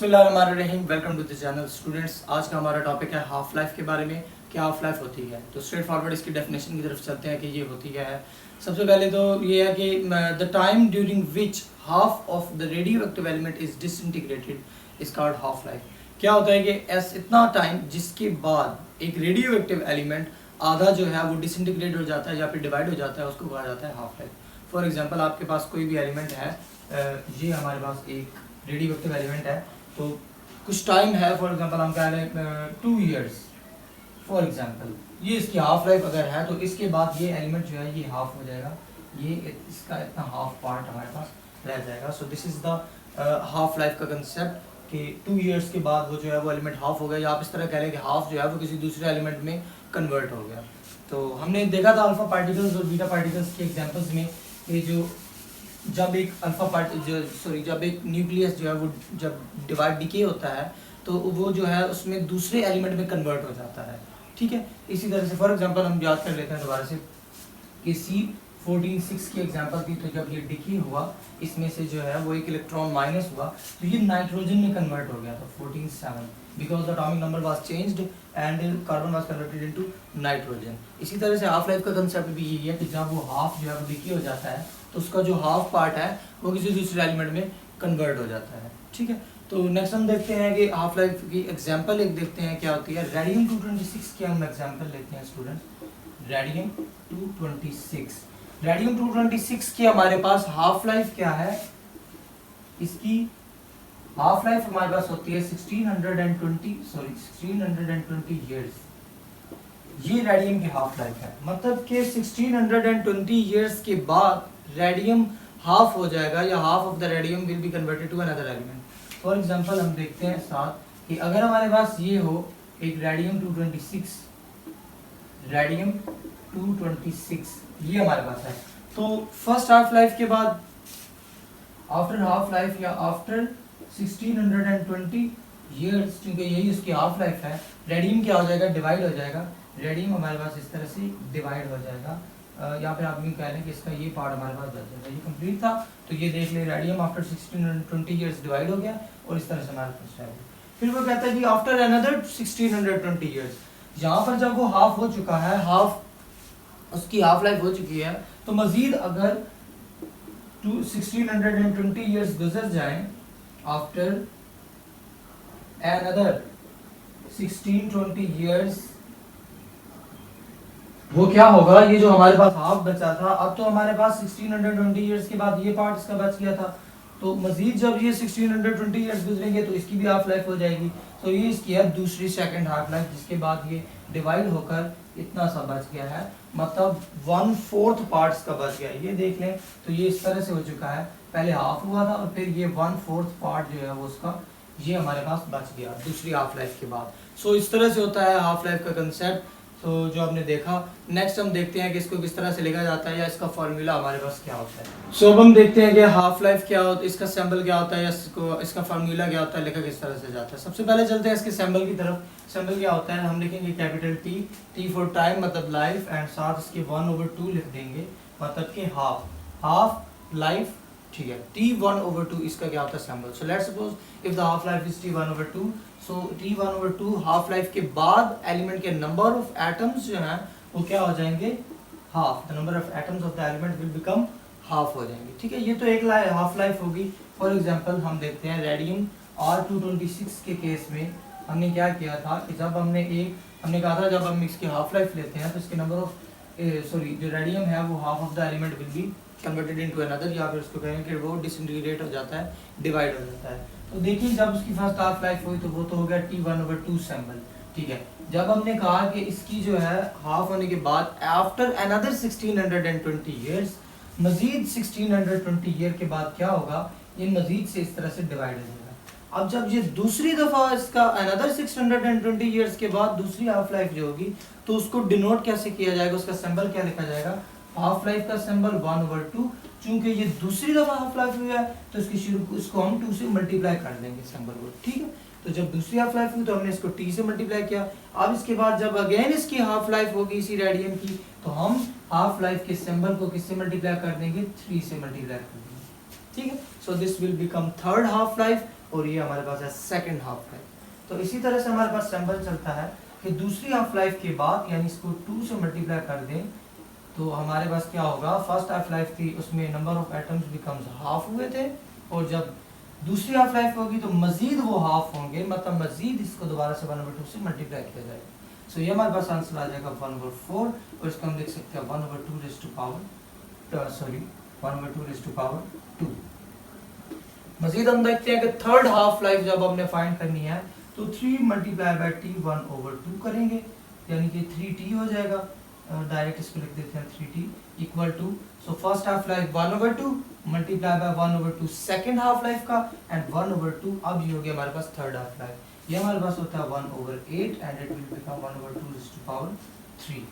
बिस्मिल्लाहिर्रहमानिर्रहीम। Welcome to the channel students. आज का हमारा टॉपिक है हाफ लाइफ के बारे में। क्या हाफ लाइफ होती है, तो स्ट्रेट फॉरवर्ड इसकी डेफिनेशन की तरफ चलते हैं कि ये होती क्या है। सबसे पहले तो ये है कि the time during which half of the radio active element is disintegrated is called half life. क्या होता है कि ऐसा इतना टाइम जिसके बाद एक रेडियो एक्टिव एलिमेंट आधा जो है वो डिसइंटीग्रेट हो जाता है या फिर डिवाइड हो जाता है, उसको कहा जाता है हाफ लाइफ। फॉर एग्जाम्पल, आपके पास कोई भी एलिमेंट है, ये हमारे पास एक रेडियो एक्टिव एलिमेंट है, तो कुछ टाइम है, फॉर एग्जांपल हम कह लें 2 इयर्स फॉर एग्जांपल, ये इसकी हाफ लाइफ अगर है तो इसके बाद ये एलिमेंट जो है ये हाफ हो जाएगा, ये इसका इतना हाफ पार्ट हमारे पास रह जाएगा। So this is the half life का कंसेप्ट कि 2 इयर्स के बाद वो जो है वो एलिमेंट हाफ हो गया, या आप इस तरह कह लें कि हाफ जो है वो किसी दूसरे एलिमेंट में कन्वर्ट हो गया। तो हमने देखा था अल्फा पार्टिकल्स और बीटा पार्टिकल्स के एग्जाम्पल्स में कि जो जब एक जब एक न्यूक्लियस जो है वो जब डिवाइड डिके होता है तो वो जो है उसमें दूसरे एलिमेंट में कन्वर्ट हो जाता है। ठीक है, इसी तरह से फॉर एग्जांपल हम याद कर लेते हैं दोबारा से कि C14 6 की एग्जांपल थी। तो जब ये डिके हुआ, इसमें से जो है वो एक इलेक्ट्रॉन माइनस हुआ तो ये नाइट्रोजन में कन्वर्ट हो गया था 14 7, because the atomic number was changed and carbon was converted into nitrogen. इसी तरह से हाफ लाइफ का कंसेप्ट भी यही है कि जब वो हाफ जो है वो डिके हो जाता है तो उसका जो हाफ पार्ट है वो किसी दूसरे एलिमेंट में कन्वर्ट हो जाता है। ठीक है, तो नेक्स्ट हम देखते हैं कि हाफ लाइफ की एग्जांपल एक देखते हैं क्या होती है। रेडियम 226 की हम एग्जांपल लेते हैं स्टूडेंट। रेडियम 226, रेडियम 226 की हमारे पास हाफ लाइफ क्या है, इसकी हाफ लाइफ हमारे पास होती है 1620 इयर्स। ये रेडियम की हाफ लाइफ है, मतलब कि 1620 इयर्स के बाद रेडियम हाफ हो जाएगा या half of the radium will be converted to another element. For example हम देखते हैं साथ कि अगर हमारे पास ये हो एक रेडियम 226, रेडियम 226 ये हमारे पास है, तो फर्स्ट हाफ लाइफ के बाद आफ्टर हाफ लाइफ या आफ्टर 1620 इयर्स, क्योंकि यही उसकी हाफ लाइफ है, रेडियम क्या हो जाएगा, डिवाइड हो जाएगा। रेडियम हमारे पास इस तरह से डिवाइड हो जाएगा, या फिर आप यूँ कह लें कि इसका ये पार्ट हमारे पास बच जाएगा। ये कंप्लीट था, तो ये देख ले रेडियम आफ्टर 1620 इयर्स डिवाइड हो गया और इस तरह से हमारे पास रहेगा। फिर वो कहता है कि आफ्टर अनदर 1620 इयर्स, यहाँ पर जब वो हाफ हो चुका है, हाफ उसकी हाफ लाइफ हो चुकी है, तो मजीद अगर 1620 इयर्स गुजर जाएं आफ्टर अनदर 1620 इयर्स, वो क्या होगा, ये जो हमारे पास हाफ बचा था, अब तो हमारे पास 1620 इयर्स के बाद ये पार्ट इसका बच गया था, तो मजीद जब ये 1620 इयर्स गुजरेंगे तो इसकी भी हाफ लाइफ हो जाएगी। तो ये इसकी है दूसरी सेकंड हाफ लाइफ, जिसके बाद ये डिवाइड होकर इतना सा बच गया है, मतलब 1/4 पार्ट्स का बच गया। ये देख लें, तो ये इस तरह से हो चुका है, पहले हाफ हुआ था और फिर ये 1/4 पार्ट जो है वो उसका ये हमारे पास बच गया दूसरी हाफ लाइफ के बाद। सो इस तरह से होता है हाफ लाइफ का कंसेप्ट, तो जो हमने देखा। नेक्स्ट हम देखते हैं कि इसको किस तरह से लिखा जाता है या इसका फॉर्मूला हमारे पास क्या होता है। सो अब हम देखते हैं कि हाफ लाइफ क्या होता है, इसका सिंबल क्या होता है, या इसका फार्मूला क्या होता है, लिखा किस तरह से जाता है। सबसे पहले चलते हैं इसके सिंबल की तरफ। सिंबल क्या होता है, हम लिखेंगे कैपिटल टी फॉर टाइम मतलब लाइफ, एंड साथ इसके 1/2 लिख देंगे, मतलब कि हाफ लाइफ। ठीक है, T1/2 इसका क्या होता है symbol. So let's suppose if the half life is T1/2, so T1/2 half life के बाद एलिमेंट के नंबर ऑफ एटम्स जो हैं वो क्या हो जाएंगे, half. The number of atoms of the element will become half हो जाएंगे। ठीक है, ये तो एक हाफ लाइफ होगी। फॉर एग्जांपल हम देखते हैं रेडियम R226 के केस में हमने क्या किया था कि जब हमने कहा था जब हम इसकी हाफ लाइफ लेते हैं तो इसके नंबर ऑफ जो रेडियम है वो half of the element will be converted into another, या फिर उसको कहेंगे कि वो डिसइंटीग्रेट हो जाता है, डिवाइड हो जाता है। तो देखिए जब उसकी फर्स्ट हाफ लाइफ हुई तो वो तो हो गया T1/2 सिंबल। ठीक है, जब हमने कहा कि इसकी जो है हाफ होने के बाद आफ्टर अनदर 1620 इयर्स, मजीद 1620 ईयर के बाद क्या होगा, ये मजीद से इस तरह से डिवाइड हो जाएगा। अब जब ये दूसरी दफा इसका अनदर 620 इयर्स के बाद दूसरी हाफ लाइफ जो होगी, तो उसको डिनोट कैसे किया जाएगा, उसका सिंबल क्या लिखा जाएगा, हाफ लाइफ का सिंबल 1/2। चूंकि ये दूसरी दफा हाफ लाइफ हुई है तो इसको हम 2 से मल्टीप्लाई कर देंगे सिंबल को। ठीक है, तो जब दूसरी हाफ लाइफ हुई तो हमने इसको T से मल्टीप्लाई किया। अब इसके बाद जब अगेन इसकी हाफ लाइफ होगी इसी रेडियम की, तो हम हाफ लाइफ के सिंबल को किससे मल्टीप्लाई कर देंगे, 3 से मल्टीप्लाई कर देंगे। ठीक है, so this will become third half life और ये हमारे पास है सेकंड हाफ लाइफ। तो इसी तरह से हमारे पास सिंबल चलता है कि दूसरी हाफ लाइफ के बाद यानी इसको 2 से मल्टीप्लाई कर दें तो हमारे पास क्या होगा, फर्स्ट हाफ लाइफ थी उसमें number of atoms becomes half हुए थे, और जब दूसरी हाफ लाइफ होगी तो मजीद वो हाफ होंगे, मतलब मजीद इसको दोबारा से 1/2 से मल्टीप्लाई किया जाएगा। सो ये हमारे पास आंसर आ जाएगा 1/4, और इसको हम लिख सकते हैं 1/2 रेज़ टू पावर 2। मजीद हम देखते हैं कि थर्ड हाफ लाइफ जब हमने फाइंड करनी है तो 3 मल्टीप्लाई बाय t 1/2 करेंगे, यानी कि 3t हो जाएगा। डायरेक्ट इसको लिख देते हैं 3t equal to, so first half life 1/2 multiply by 1/2 second half life का, एंड 1/2 अब ये हो गया हमारे पास थर्ड हाफ लाइफ। ये हमारे पास होता है 1/8 and it will become 1/2 raise to power 3।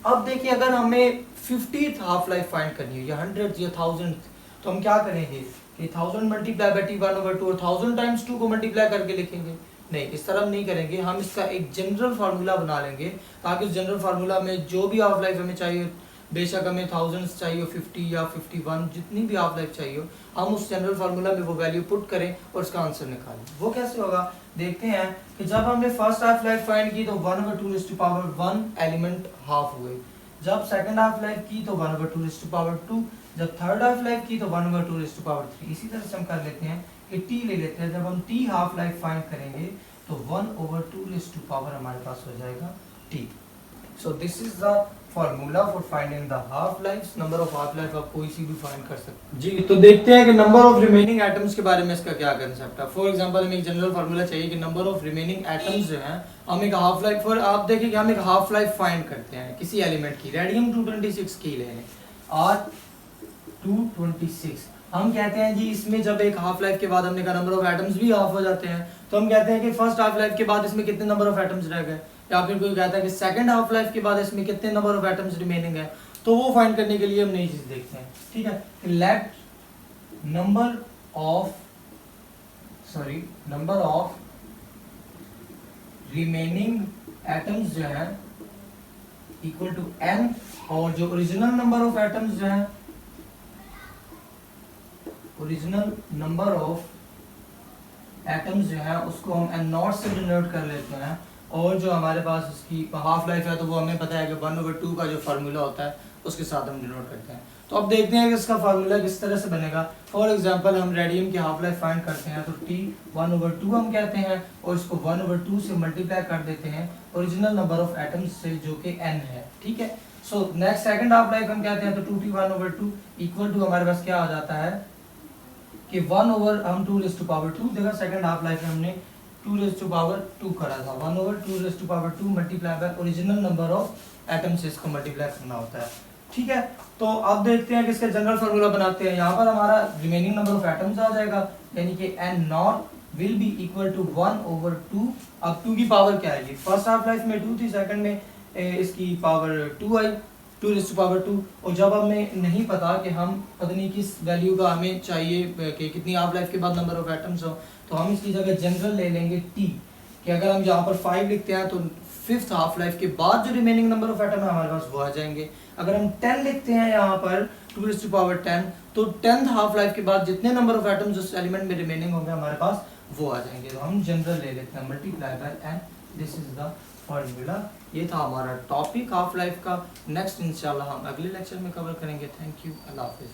अब देखिए अगर हमें 50th हाफ लाइफ फाइंड करनी है या 100th या 1000th, तो हम क्या करेंगे कि 1000 मल्टीप्लाई बाय t 1/2 और 1000 टाइम्स 2 को मल्टीप्लाई करके लिखेंगे। नहीं, इस तरह हम नहीं करेंगे, हम इसका एक जनरल फार्मूला बना लेंगे ताकि उस जनरल फार्मूला में जो भी हाफ लाइफ हमें चाहिए, बेशक हमें थाउजेंड्स चाहिए 50 या 51 जितनी भी हाफ लाइफ चाहिए हो, हम उस जनरल फार्मूला में वो वैल्यू पुट करें और उसका आंसर निकालें। वो कैसे होगा देखते हैं कि जब हमने फर्स्ट हाफ लाइफ फाइंड की तो 1/2 raise to power 1 element half हुए, जब सेकंड हाफ लाइफ की तो 1/2 रेज़ टू पावर 2, जब थर्ड हाफ लाइफ की तो 1/2 रेज़ टू पावर 3। इसी तरह से हम कर लेते हैं कि t ले लेते हैं, जब हम t हाफ लाइफ फाइंड करेंगे तो 1/2 रेज़ टू पावर हमारे पास हो जाएगा t। So this is the formula for finding the half life. Number of half life आप कोई सी भी फाइंड कर सकते हैं जी। तो देखते हैं कि नंबर ऑफ रिमेनिंग एटम्स के बारे में इसका क्या कंसेप्ट है। फॉर एग्जांपल हमें एक जनरल फार्मूला चाहिए कि नंबर ऑफ रिमेनिंग एटम्स जो हैं, हम एक हाफ लाइफ पर आप देखिए कि हम एक हाफ लाइफ फाइंड करते हैं किसी एलिमेंट की, रेडियम 226 की ले लें, R226। हम कहते हैं जी इसमें जब एक हाफ लाइफ के बाद हमने कहा नंबर ऑफ एटम्स भी हाफ हो जाते हैं, तो हम कहते हैं कि फर्स्ट हाफ लाइफ के बाद इसमें कितने नंबर ऑफ एटम्स रह गए, या फिर कोई कहता है कि सेकंड हाफ लाइफ के बाद इसमें कितने नंबर ऑफ एटम्स रिमेनिंग है। तो वो फाइंड करने के लिए हम नई चीज देखते हैं, ठीक है। Let number of remaining atoms जो है इक्वल टू n, और जो ओरिजिनल नंबर ऑफ एटम्स जो है, ओरिजिनल नंबर ऑफ एटम्स जो है उसको हम n0 से डिनोट कर लेते हैं, और जो हमारे पास इसकी हाफ लाइफ है तो वो हमें पता है कि 1/2 का जो फार्मूला होता है उसके साथ हम डिनोट करते हैं। तो अब देखते हैं कि इसका फार्मूला किस तरह से बनेगा। फॉर एग्जांपल हम रेडियम की हाफ लाइफ फाइंड करते हैं तो t 1/2 हम कहते हैं, और इसको 1/2 से मल्टीप्लाई कर देते हैं ओरिजिनल नंबर ऑफ एटम्स से जो कि n है, ठीक है। So next second half life हम कहते हैं तो 2t 1/2 इक्वल टू हमारे पास क्या आ जाता है कि 1/हम 2 रेज़ टू पावर 2 देखा, सेकंड हाफ लाइफ में हमने 2 रेज़ टू पावर 2 करा था, 1/2 raise to power 2 multiply by original number of atoms से इसको मल्टीप्लाई करना होता है, ठीक है। तो अब देखते हैं कि इसका जनरल फार्मूला बनाते हैं। यहाँ पर हमारा रिमेनिंग नंबर ऑफ एटम्स आ जाएगा, यानी कि n0 will be equal to 1/2। अब 2 की पावर क्या आएगी, फर्स्ट हाफ लाइफ में 2 थी, सेकंड में इसकी पावर 2 आई, 2 रेज़ टू पावर 2। और जब हमें नहीं पता कि हम पता नहीं किस वैल्यू का हमें चाहिए कि कितनी हाफ लाइफ के बाद नंबर ऑफ एटम्स हो, तो हम इसकी जगह जनरल ले लेंगे t, कि अगर हम यहाँ पर 5 लिखते हैं तो फिफ्थ हाफ लाइफ के बाद जो रिमेनिंग नंबर ऑफ एटम है हमारे पास वो आ जाएंगे। अगर हम 10 लिखते हैं यहाँ पर 2 रेज़ टू पावर 10, तो 10th हाफ लाइफ के बाद जितने नंबर ऑफ एटम्स उस एलिमेंट में रिमेनिंग होंगे हमारे पास वो आ जाएंगे। तो हम जनरल ले लेते हैं multiply by n, this is the formula. ये था हमारा टॉपिक हाफ लाइफ का। नेक्स्ट इंशाल्लाह हम अगले लेक्चर में कवर करेंगे। थैंक यू, अल्लाह हाफिज़।